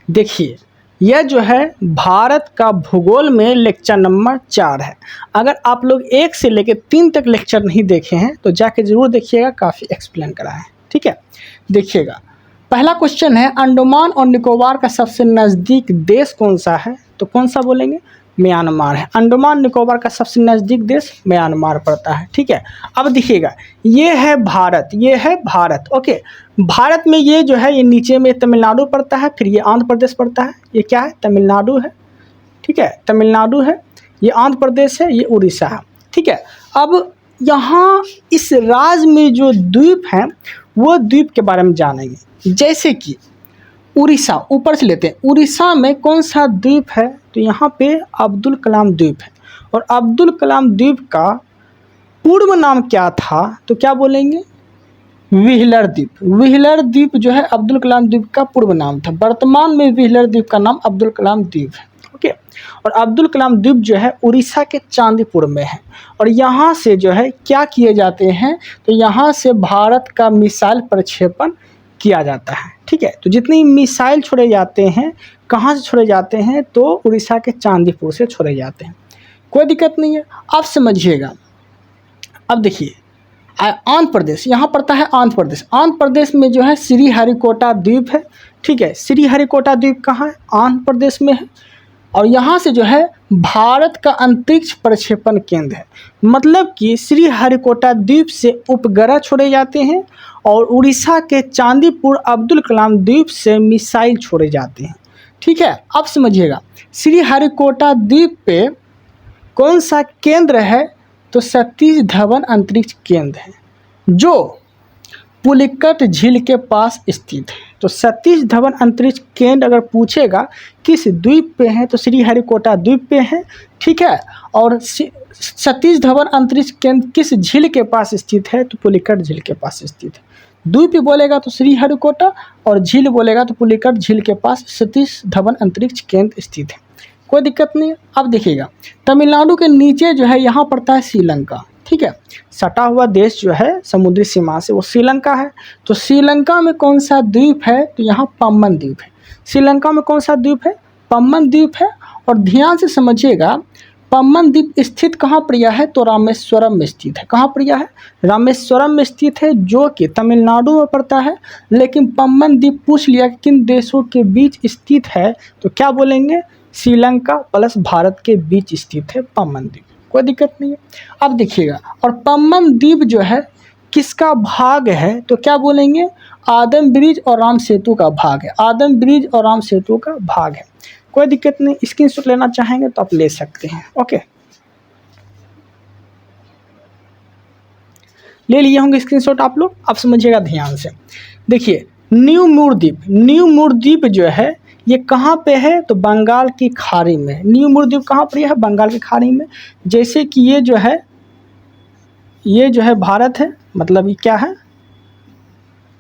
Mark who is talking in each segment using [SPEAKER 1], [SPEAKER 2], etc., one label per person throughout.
[SPEAKER 1] देखिए, यह जो है भारत का भूगोल में लेक्चर नंबर 4 है। अगर आप लोग 1 से लेकर 3 तक लेक्चर नहीं देखे हैं तो जाके ज़रूर देखिएगा, काफ़ी एक्सप्लेन करा है। ठीक है, देखिएगा पहला क्वेश्चन है, अंडमान और निकोबार का सबसे नज़दीक देश कौन सा है? तो कौन सा बोलेंगे? म्यांमार है। अंडमान निकोबार का सबसे नज़दीक देश म्यांमार पड़ता है। ठीक है, अब देखिएगा ये है भारत, ये है भारत। ओके, भारत में ये जो है ये नीचे में तमिलनाडु पड़ता है, फिर ये आंध्र प्रदेश पड़ता है। ये क्या है? तमिलनाडु है। ठीक है, तमिलनाडु है, ये आंध्र प्रदेश है, ये उड़ीसा है। ठीक है, अब यहाँ इस राज्य में जो द्वीप हैं वो द्वीप के बारे में जानेंगे। जैसे कि उड़ीसा, ऊपर से लेते हैं, उड़ीसा में कौन सा द्वीप है? तो यहाँ पे अब्दुल कलाम द्वीप है। और अब्दुल कलाम द्वीप का पूर्व नाम क्या था? तो क्या बोलेंगे? व्हीलर द्वीप। व्हीलर द्वीप जो है अब्दुल कलाम द्वीप का पूर्व नाम था। वर्तमान में व्हीलर द्वीप का नाम अब्दुल कलाम द्वीप है। ओके, और अब्दुल कलाम द्वीप जो है उड़ीसा के चांदीपुर में है। और यहाँ से जो है क्या किए जाते हैं? तो यहाँ से भारत का मिसाइल प्रक्षेपण किया जाता है। ठीक है, तो जितनी मिसाइल छोड़े जाते हैं कहाँ से छोड़े जाते हैं? तो उड़ीसा के चांदीपुर से छोड़े जाते हैं। कोई दिक्कत नहीं है, आप समझिएगा। अब देखिए आंध्र प्रदेश, यहाँ पड़ता है आंध्र प्रदेश। आंध्र प्रदेश में जो है श्रीहरिकोटा द्वीप है। ठीक है, श्रीहरिकोटा द्वीप कहाँ है? आंध्र प्रदेश में है। और यहाँ से जो है भारत का अंतरिक्ष प्रक्षेपण केंद्र है। मतलब कि श्रीहरिकोटा द्वीप से उपग्रह छोड़े जाते हैं और उड़ीसा के चांदीपुर अब्दुल कलाम द्वीप से मिसाइल छोड़े जाते हैं। ठीक है, अब समझिएगा श्रीहरिकोटा द्वीप पे कौन सा केंद्र है? तो सतीश धवन अंतरिक्ष केंद्र है जो पुलिकट झील के पास स्थित है। तो सतीश धवन अंतरिक्ष केंद्र अगर पूछेगा किस द्वीप पे है तो श्रीहरिकोटा द्वीप पे है। ठीक है, और सतीश धवन अंतरिक्ष केंद्र किस झील के पास स्थित है? तो पुलिकट झील के पास स्थित है। द्वीप बोलेगा तो श्रीहरिकोटा और झील बोलेगा तो पुलिकट झील के पास सतीश धवन अंतरिक्ष केंद्र स्थित है। कोई दिक्कत नहीं है। अब देखिएगा तमिलनाडु के नीचे जो है यहाँ पड़ता है श्रीलंका। ठीक है, सटा हुआ देश जो है समुद्री सीमा से वो श्रीलंका है। तो श्रीलंका में कौन सा द्वीप है? तो यहाँ पम्बन द्वीप है। श्रीलंका में कौन सा द्वीप है? पम्बन द्वीप है। और ध्यान से समझिएगा पम्बन द्वीप स्थित कहाँ पर है? तो रामेश्वरम में स्थित है। कहाँ पर है? रामेश्वरम में स्थित है, जो कि तमिलनाडु में पड़ता है। लेकिन पम्बन द्वीप पूछ लिया कि किन देशों के बीच स्थित है, तो क्या बोलेंगे? श्रीलंका प्लस भारत के बीच स्थित है पम्बन द्वीप। कोई दिक्कत नहीं है। अब देखिएगा, और पम्बन द्वीप जो है किसका भाग है? तो क्या बोलेंगे? आदम ब्रिज और राम सेतु का भाग है। आदम ब्रिज और राम सेतु का भाग है। कोई दिक्कत नहीं, स्क्रीनशॉट लेना चाहेंगे तो आप ले सकते हैं। ओके, ले लिए होंगे स्क्रीनशॉट आप लोग। अब समझिएगा ध्यान से। देखिए न्यू मूर द्वीप, न्यू मूर द्वीप जो है ये कहाँ पे है? तो बंगाल की खाड़ी में। न्यू मूर द्वीप कहाँ पर है? बंगाल की खाड़ी में। जैसे कि ये जो है भारत है, मतलब ये क्या है?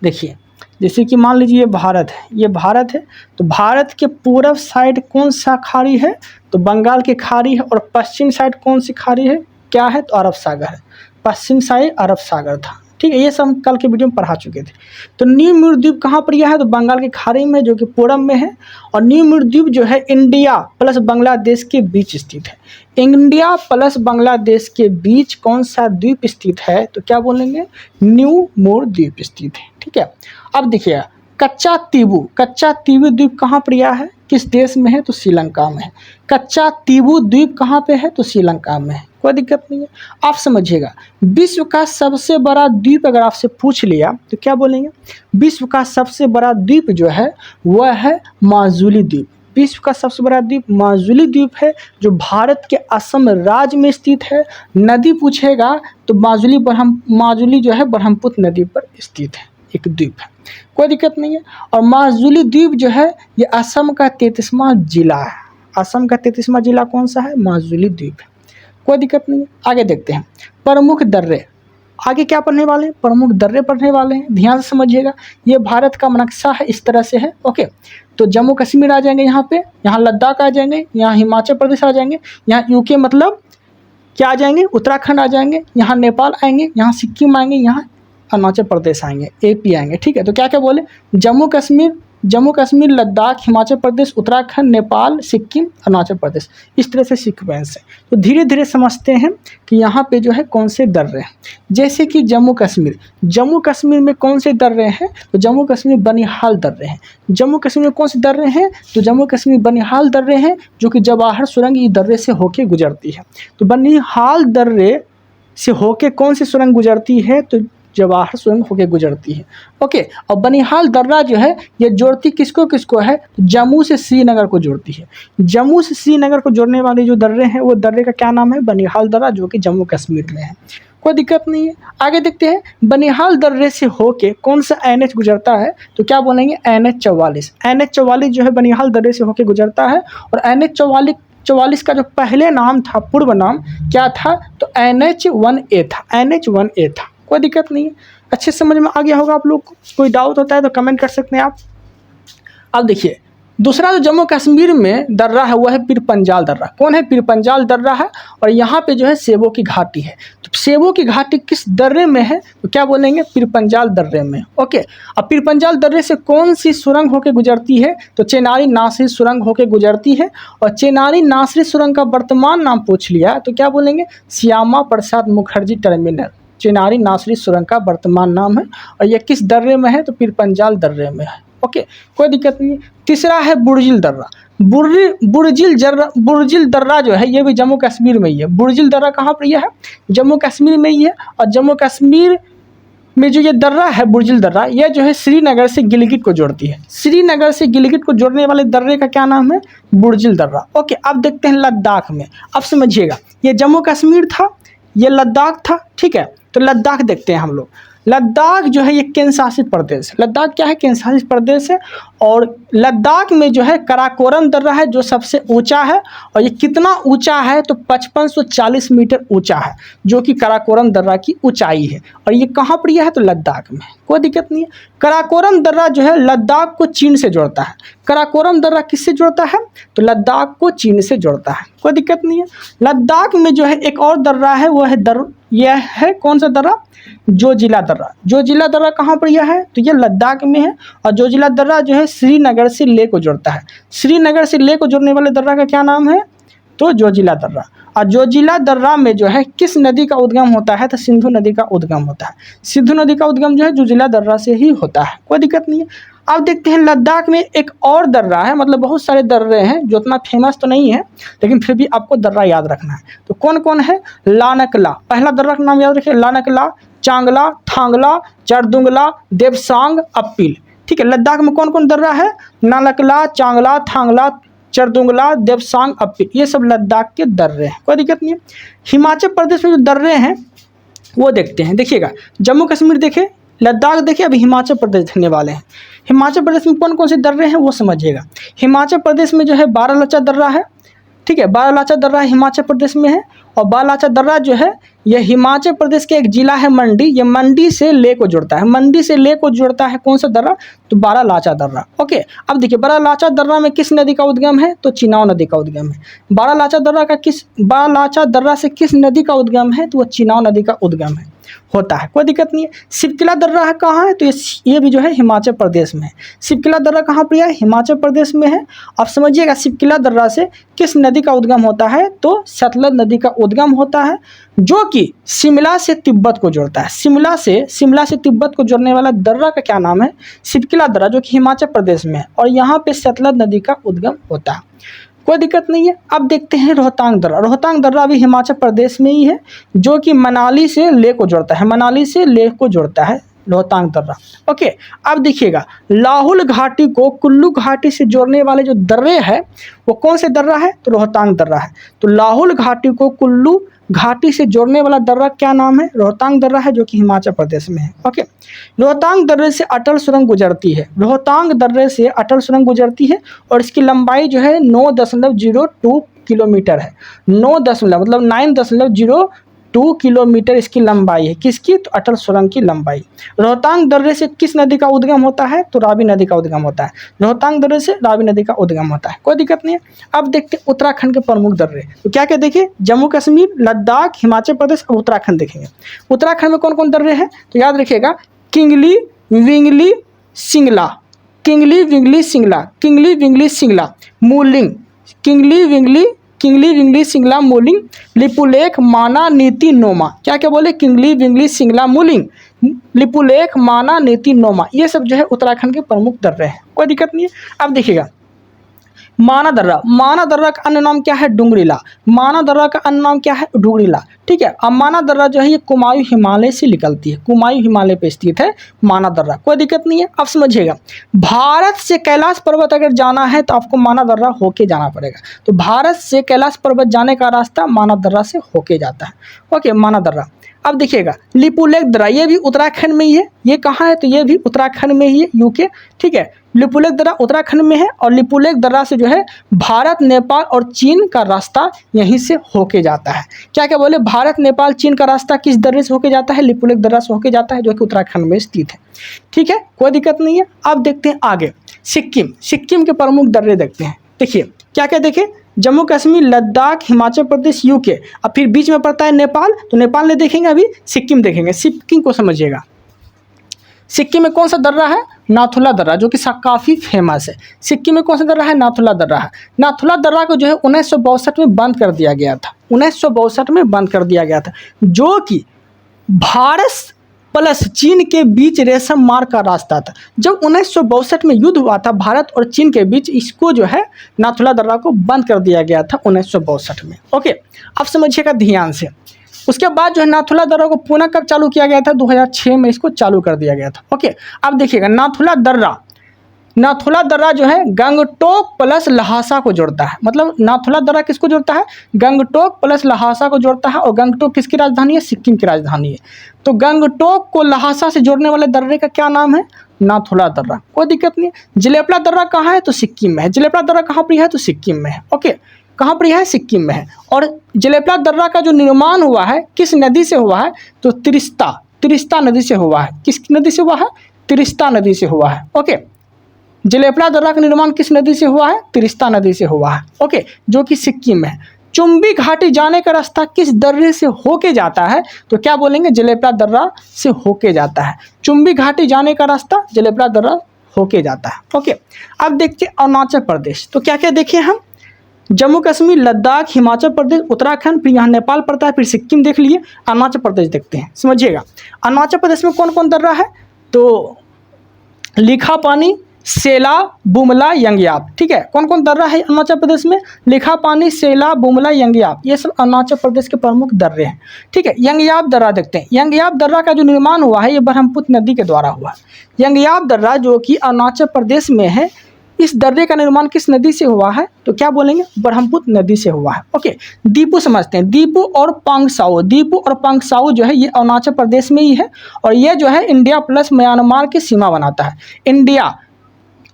[SPEAKER 1] देखिए जैसे कि मान लीजिए ये भारत है, ये भारत है। तो भारत के पूर्व साइड कौन सा खाड़ी है? तो बंगाल की खाड़ी है। और पश्चिम साइड कौन सी खाड़ी है? क्या है? तो अरब सागर है। पश्चिम साइड अरब सागर था। ठीक है, ये सब हम कल के वीडियो में पढ़ा चुके थे। तो न्यू मूर द्वीप कहाँ पर यह है? तो बंगाल की खाड़ी में, जो कि पूरब में है। और न्यू मूर द्वीप जो है इंडिया प्लस बांग्लादेश के बीच स्थित है। इंडिया प्लस बांग्लादेश के बीच कौन सा द्वीप स्थित है? तो क्या बोलेंगे? न्यू मूर द्वीप स्थित है। ठीक है, अब देखिएगा कच्चा तीवू द्वीप कहाँ पर यह है? किस देश में है? तो श्रीलंका में है। कच्चा तीवू द्वीप कहाँ पे है? तो श्रीलंका में है। कोई दिक्कत नहीं है। आप समझिएगा विश्व का सबसे बड़ा द्वीप अगर आपसे पूछ लिया तो क्या बोलेंगे? विश्व का सबसे बड़ा द्वीप जो है वह है माजुली द्वीप। विश्व का सबसे बड़ा द्वीप माजुली द्वीप है, जो भारत के असम राज्य में स्थित है। नदी पूछेगा तो माजुली जो है ब्रह्मपुत्र नदी पर स्थित है, एक द्वीप है। कोई दिक्कत नहीं है। और माजुली द्वीप जो है ये असम का 33वां जिला है। असम का 33वां जिला कौन सा है? माजुली द्वीप है। कोई दिक्कत नहीं है। आगे देखते हैं प्रमुख दर्रे। आगे क्या पढ़ने वाले हैं? प्रमुख दर्रे पढ़ने वाले हैं। ध्यान से समझिएगा, ये भारत का नक्शा है, इस तरह से है। ओके, तो जम्मू कश्मीर आ जाएंगे यहाँ पे, यहाँ लद्दाख आ जाएंगे, यहाँ हिमाचल प्रदेश आ जाएंगे, यहाँ यूके मतलब क्या आ जाएंगे? उत्तराखंड आ जाएंगे, यहाँ नेपाल आएंगे, यहाँ सिक्किम आएंगे, यहाँ अरुणाचल प्रदेश आएंगे, एपी आएंगे। ठीक है, तो क्या क्या बोले? जम्मू कश्मीर जम्मू कश्मीर, लद्दाख, हिमाचल प्रदेश, उत्तराखंड, नेपाल, सिक्किम, अरुणाचल प्रदेश, इस तरह से सीक्वेंस है। तो धीरे धीरे समझते हैं कि यहाँ पे जो है कौन से दर्रे हैं। जैसे कि जम्मू कश्मीर, जम्मू कश्मीर में कौन से दर्रे हैं, तो जम्मू कश्मीर बनिहाल दर्रे हैं। जम्मू कश्मीर में कौन से दर्रे हैं, तो जम्मू कश्मीर बनिहाल दर्रे हैं, जो कि जवाहर सुरंग इस दर्रे से होके गुजरती है। तो बनिहाल दर्रे से होके कौन सी सुरंग गुजरती है, तो जवाहर सुरंग होके गुजरती है। ओके, और बनिहाल दर्रा जो है ये जोड़ती किसको किसको है, तो जम्मू से श्रीनगर को जोड़ती है। जम्मू से श्रीनगर को जोड़ने वाले जो दर्रे हैं वो दर्रे का क्या नाम है, बनिहाल दर्रा, जो कि जम्मू कश्मीर में है। कोई दिक्कत नहीं है। आगे देखते हैं, बनिहाल दर्रे से होके कौन सा NH गुजरता है, तो क्या बोलेंगे, NH44। NH44 जो है बनिहाल दर्रे से होके गुजरता है। और NH44 का जो पहले नाम था, पूर्व नाम क्या था, तो NH1A था, NH1A था। कोई दिक्कत नहीं है, अच्छे समझ में आ गया होगा आप लोग को। कोई डाउट होता है तो कमेंट कर सकते हैं आप। अब देखिए, दूसरा जो जम्मू कश्मीर में दर्रा है वो है पीरपंजाल दर्रा। कौन है, पीरपंजाल दर्रा है। और यहाँ पे जो है सेबों की घाटी है। तो सेबों की घाटी किस दर्रे में है, तो क्या बोलेंगे, पीरपंजाल दर्रे में। ओके, अब पीरपंजाल दर्रे से कौन सी सुरंग होकर गुजरती है, तो चेनारी नासरी सुरंग होकर गुजरती है। और चेनारी नासरी सुरंग का वर्तमान नाम पूछ लिया तो क्या बोलेंगे, श्यामा प्रसाद मुखर्जी टर्मिनल। चेनारी नासरी सुरंग का वर्तमान नाम है। और यह किस दर्रे में है, तो पीरपंजाल दर्रे में है। ओके, कोई दिक्कत नहीं। तीसरा है बुर्जिल दर्रा। बुर्जिल दर्रा जो है ये भी जम्मू कश्मीर में ही है। बुर्जिल दर्रा कहाँ पर यह है, जम्मू कश्मीर में ही है। और जम्मू कश्मीर में जो ये दर्रा है बुर्जिल दर्रा, यह जो है श्रीनगर से गिलगित को जोड़ती है। श्रीनगर से गिलगित को जोड़ने वाले दर्रे का क्या नाम है, बुर्जिल दर्रा। ओके, अब देखते हैं लद्दाख में। अब समझिएगा, ये जम्मू कश्मीर था, ये लद्दाख था, ठीक है। तो लद्दाख देखते हैं हम लोग। लद्दाख जो है ये केंद्र शासित प्रदेश है। लद्दाख क्या है, केंद्र शासित प्रदेश है। और लद्दाख में जो है कराकोरम दर्रा है जो सबसे ऊंचा है। और ये कितना ऊंचा है, तो 5540 मीटर ऊंचा है, जो कि कराकोरम दर्रा की ऊंचाई है। और ये कहाँ पर यह है, तो लद्दाख में। कोई दिक्कत नहीं है। कराकोरम दर्रा जो है लद्दाख को चीन से जोड़ता है। कराकोरम दर्रा किससे जोड़ता है, तो लद्दाख को चीन से जोड़ता है। कोई दिक्कत नहीं है। लद्दाख में जो है एक और दर्रा है, वो है यह है कौन सा दर्रा, जोजिला दर्रा। जोजिला दर्रा कहाँ पर यह है, तो यह लद्दाख में है। और जोजिला दर्रा जो है श्रीनगर से लेह को जोड़ता है। श्रीनगर से लेह को जोड़ने वाले दर्रा का क्या नाम है, तो जोजिला दर्रा। और जोजिला दर्रा में जो है किस नदी का उद्गम होता है, तो सिंधु नदी का उद्गम होता है। सिंधु नदी का उद्गम जो है जोजिला दर्रा से ही होता है। कोई दिक्कत नहीं है। अब देखते हैं लद्दाख में एक और दर्रा है, मतलब बहुत सारे दर्रे हैं जो उतना फेमस तो नहीं है, लेकिन फिर भी आपको दर्रा याद रखना है। तो कौन कौन है, लानकला, पहला दर्रा का नाम याद रखिए, लानकला, चांगला, थांगला, चरदुंगला, देवसांग, अप्पील। ठीक है, लद्दाख में कौन कौन दर्रा है, नानकला, चांगला, थांगला, चरदुंगला, देवसांग, अप्पील, ये सब लद्दाख के दर्रे हैं। कोई दिक्कत नहीं है। हिमाचल प्रदेश में जो दर्रे हैं वो देखते हैं। देखिएगा, जम्मू कश्मीर देखे, लद्दाख देखिए, अभी हिमाचल प्रदेश देखने वाले हैं। हिमाचल प्रदेश में कौन कौन से दर्रे हैं वो समझिएगा। हिमाचल प्रदेश में जो है बारालाचा दर्रा है, ठीक है, बारालाचा दर्रा हिमाचल प्रदेश में है। और बारालाचा दर्रा जो है यह हिमाचल प्रदेश के एक जिला है मंडी, ये मंडी से लेह को जोड़ता है। मंडी से लेह को जोड़ता है कौन सा दर्रा, तो बारालाचा दर्रा। ओके, अब देखिए बारालाचा दर्रा में किस नदी का उद्गम है, तो चिनाब नदी का उद्गम है। बारालाचा दर्रा से किस नदी का उद्गम है, तो वह चिनाब नदी का उद्गम है होता है। कोई दिक्कत नहीं है। शिवकिला दर्रा है कहाँ है, तो ये भी जो है हिमाचल प्रदेश में है। शिवकिला दर्रा कहाँ पर है, हिमाचल प्रदेश में है। अब समझिएगा, शिवकिला दर्रा से किस नदी का उद्गम होता है, तो सतलज नदी का उद्गम होता है, जो कि शिमला से तिब्बत को जोड़ता है। शिमला से तिब्बत को जोड़ने वाला दर्रा का क्या नाम है, शिवकिला दर्रा, जो कि हिमाचल प्रदेश में है। और यहाँ पे सतलज नदी का उद्गम होता है। कोई दिक्कत नहीं है। अब देखते हैं रोहतांग दर्रा। रोहतांग दर्रा भी हिमाचल प्रदेश में ही है, जो कि मनाली से लेह को जोड़ता है। मनाली से लेह को जोड़ता है रोहतांग दर्रा। ओके, अब देखिएगा, लाहुल घाटी को कुल्लू घाटी से जोड़ने वाले जो दर्रे हैं वो कौन से दर्रा है, तो रोहतांग दर्रा है। तो लाहुल घाटी को कुल्लू घाटी से जोड़ने वाला दर्रा क्या नाम है, रोहतांग दर्रा है, जो कि हिमाचल प्रदेश में है। ओके, रोहतांग दर्रे से अटल सुरंग गुजरती है। रोहतांग दर्रे से अटल सुरंग गुजरती है और इसकी लंबाई जो है 9.02 किलोमीटर है। 9.02 किलोमीटर इसकी लंबाई है। किसकी, तो अटल सुरंग की लंबाई। रोहतांग दर्रे से किस नदी का उद्गम होता है, तो रावी नदी का उद्गम होता है। रोहतांग दर्रे से रावी नदी का उद्गम होता है। कोई दिक्कत नहीं है। अब देखते हैं उत्तराखंड के प्रमुख दर्रे। तो क्या क्या देखिए, जम्मू कश्मीर, लद्दाख, हिमाचल प्रदेश और उत्तराखंड देखेंगे। उत्तराखंड में कौन कौन दर्रे हैं, तो याद रखिएगा, kingly, Wingly, Singla, kingly Wingly Singla, kingly Wingly Singla mulling, kingly Wingly Singla mulling, Lipulekh माना नीति नोमा। क्या क्या बोले? Kingly Wingly Singla mulling, Lipulekh माना नीति नोमा। ये सब जो है उत्तराखंड के प्रमुख दर्रे हैं, कोई दिक्कत नहीं है। अब देखिएगा माना दर्रा, माना दर्रा का अन्य नाम क्या है? डुंगरीला। माना दर्रा का अन्य नाम क्या है? डुंगरीला। ठीक है। अब माना दर्रा जो है ये कुमायूं हिमालय से निकलती है, कुमायूं हिमालय पे स्थित है माना दर्रा, कोई दिक्कत नहीं है। अब समझिएगा, भारत से कैलाश पर्वत अगर जाना है तो आपको माना दर्रा होके जाना पड़ेगा। तो भारत से कैलाश पर्वत जाने का रास्ता माना दर्रा से होके जाता है। ओके, माना दर्रा। अब देखिएगा लिपुलेख दर्रा, ये भी उत्तराखंड में ही है। ये कहाँ है? तो ये भी उत्तराखंड में ही है, यूके। ठीक है, लिपुलेख दर्रा उत्तराखंड में है और लिपुलेख दर्रा से जो है भारत, नेपाल और चीन का रास्ता यहीं से होके जाता है। क्या क्या बोले? भारत, नेपाल, चीन का रास्ता किस दर्रे से होके जाता है? लिपुलेख दर्रा से होके जाता है, जो कि उत्तराखंड में स्थित है। ठीक है, कोई दिक्कत नहीं है। अब देखते हैं आगे सिक्किम, सिक्किम के प्रमुख दर्रे देखते हैं। देखिए क्या क्या देखें, जम्मू कश्मीर, लद्दाख, हिमाचल प्रदेश, यूके। अब फिर बीच में पड़ता है नेपाल, तो नेपाल नहीं देखेंगे, अभी सिक्किम देखेंगे। सिक्किम को समझिएगा, सिक्किम में कौन सा दर्रा है? नाथुला दर्रा, जो कि काफ़ी फेमस है। सिक्किम में कौन सा दर्रा है? नाथुला दर्रा है। नाथुला दर्रा को जो है 1962 में बंद कर दिया गया था, 1962 में बंद कर दिया गया था, जो कि भारत प्लस चीन के बीच रेशम मार्ग का रास्ता था। जब 1962 में युद्ध हुआ था भारत और चीन के बीच, इसको जो है नाथुला दर्रा को बंद कर दिया गया था 1962 में। ओके, अब समझिएगा ध्यान से। उसके बाद जो है नाथुला दर्रा को पुनः कब चालू किया गया था? 2006 में इसको चालू कर दिया गया था। ओके, अब देखिएगा नाथुला दर्रा, नाथुला दर्रा जो है गंगटोक प्लस लहासा को जोड़ता है। मतलब नाथुला दर्रा किसको जोड़ता है? गंगटोक प्लस लहासा को जोड़ता है। और गंगटोक किसकी राजधानी है? सिक्किम की राजधानी है। तो गंगटोक को लहासा से जोड़ने वाले दर्रे का क्या नाम है? नाथुला दर्रा, कोई दिक्कत नहीं है। जलेपला दर्रा कहाँ है? तो सिक्किम में है। जलेपला दर्रा कहाँ पर है? तो सिक्किम में है। ओके, कहाँ पर है? सिक्किम में है। और जलेपला दर्रा का जो निर्माण हुआ है किस नदी से हुआ है? तो तिस्ता नदी से हुआ है। किस नदी से हुआ है? तिस्ता नदी से हुआ है। ओके, जलेपला दर्रा का निर्माण किस नदी से हुआ है? तिस्ता नदी से हुआ है। ओके, जो कि सिक्किम में है। चुंबी घाटी जाने का रास्ता किस दर्रे से होके जाता है? तो क्या बोलेंगे? जलेपला दर्रा से होके जाता है। चुंबी घाटी जाने का रास्ता जलेपला दर्रा होके जाता है। ओके, अब देखते हैं अरुणाचल प्रदेश। तो क्या क्या देखे हम? जम्मू कश्मीर, लद्दाख, हिमाचल प्रदेश, उत्तराखंड, फिर यहाँ नेपाल पड़ता है, फिर सिक्किम देख लिए। अरुणाचल प्रदेश देखते हैं, समझिएगा। अरुणाचल प्रदेश में कौन कौन दर्रा है? तो लिखापानी, सेला, बुमला, यंगयाप। ठीक है, कौन कौन दर्रा है अरुणाचल प्रदेश में? लिखापानी, सेला, बुमला, यंगयाप, ये सब अरुणाचल प्रदेश के प्रमुख दर्रे हैं। ठीक है, यंगयाप दर्रा देखते हैं। यंगयाप दर्रा का जो निर्माण हुआ है ये ब्रह्मपुत्र नदी के द्वारा हुआ है। यंगयाप दर्रा जो कि अरुणाचल प्रदेश में है, इस दर्रे का निर्माण किस नदी से हुआ है? तो क्या बोलेंगे? ब्रह्मपुत्र नदी से हुआ है। ओके, दीपू समझते हैं। दीपू और पांगसाऊ, दीपू और पांगसाऊ जो है ये अरुणाचल प्रदेश में ही है और ये जो है इंडिया प्लस म्यांमार की सीमा बनाता है।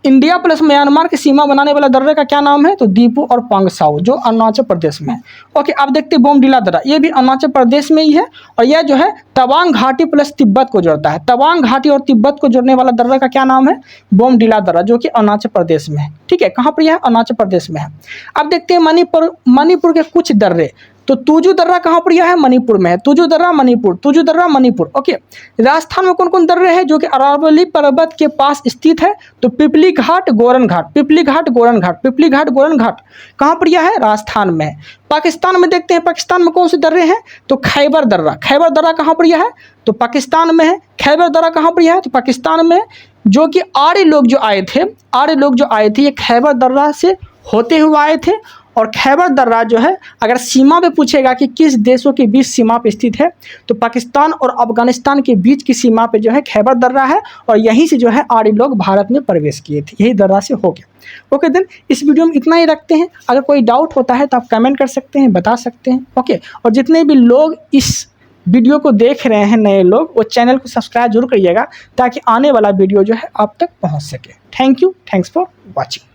[SPEAKER 1] इंडिया प्लस म्यांमार की सीमा बनाने वाला दर्रे का क्या नाम है? तो दीपू और पांगसाऊ, जो अरुणाचल प्रदेश में है। ओके, अब देखते हैं बोमडिला दर्रा, ये भी अरुणाचल प्रदेश में ही है और यह जो है तवांग घाटी प्लस तिब्बत को जोड़ता है। तवांग घाटी और तिब्बत को जोड़ने वाला दर्रा का क्या नाम है? बोमडिला दर्रा, जो कि अरुणाचल प्रदेश में है। ठीक है, कहाँ पर यह है? अरुणाचल प्रदेश में है। अब देखते हैं मणिपुर के कुछ दर्रे। तो तुजू दर्रा कहाँ पर यह है? मणिपुर में है। तुजू दर्रा मणिपुर, तुजू दर्रा मणिपुर। ओके, राजस्थान में कौन कौन दर्रे हैं जो कि अरावली पर्वत के पास स्थित है? तो पिपली घाट, गोरन घाट, पिपली घाट, गोरन घाट, पिपली घाट, गोरन घाट। कहाँ पर यह है? राजस्थान में है। पाकिस्तान में देखते हैं, पाकिस्तान में कौन से दर्रे हैं? तो खैबर दर्रा, खैबर दर्रा कहाँ पर यह है? तो पाकिस्तान में है। खैबर दर्रा कहाँ पर यह है? तो पाकिस्तान में है। जो कि आर्य लोग जो आए थे ये खैबर दर्रा से होते हुए आए थे। और खैबर दर्रा जो है अगर सीमा पे पूछेगा कि किस देशों के बीच सीमा पे स्थित है, तो पाकिस्तान और अफगानिस्तान के बीच की सीमा पे जो है खैबर दर्रा है और यहीं से जो है आर्य लोग भारत में प्रवेश किए थे, यही दर्रा से हो गया। ओके देन, इस वीडियो में इतना ही रखते हैं। अगर कोई डाउट होता है तो आप कमेंट कर सकते हैं, बता सकते हैं। ओके, और जितने भी लोग इस वीडियो को देख रहे हैं नए लोग, वो चैनल को सब्सक्राइब जरूर करिएगा ताकि आने वाला वीडियो जो है आप तक पहुँच सके। Thank you, thanks for watching.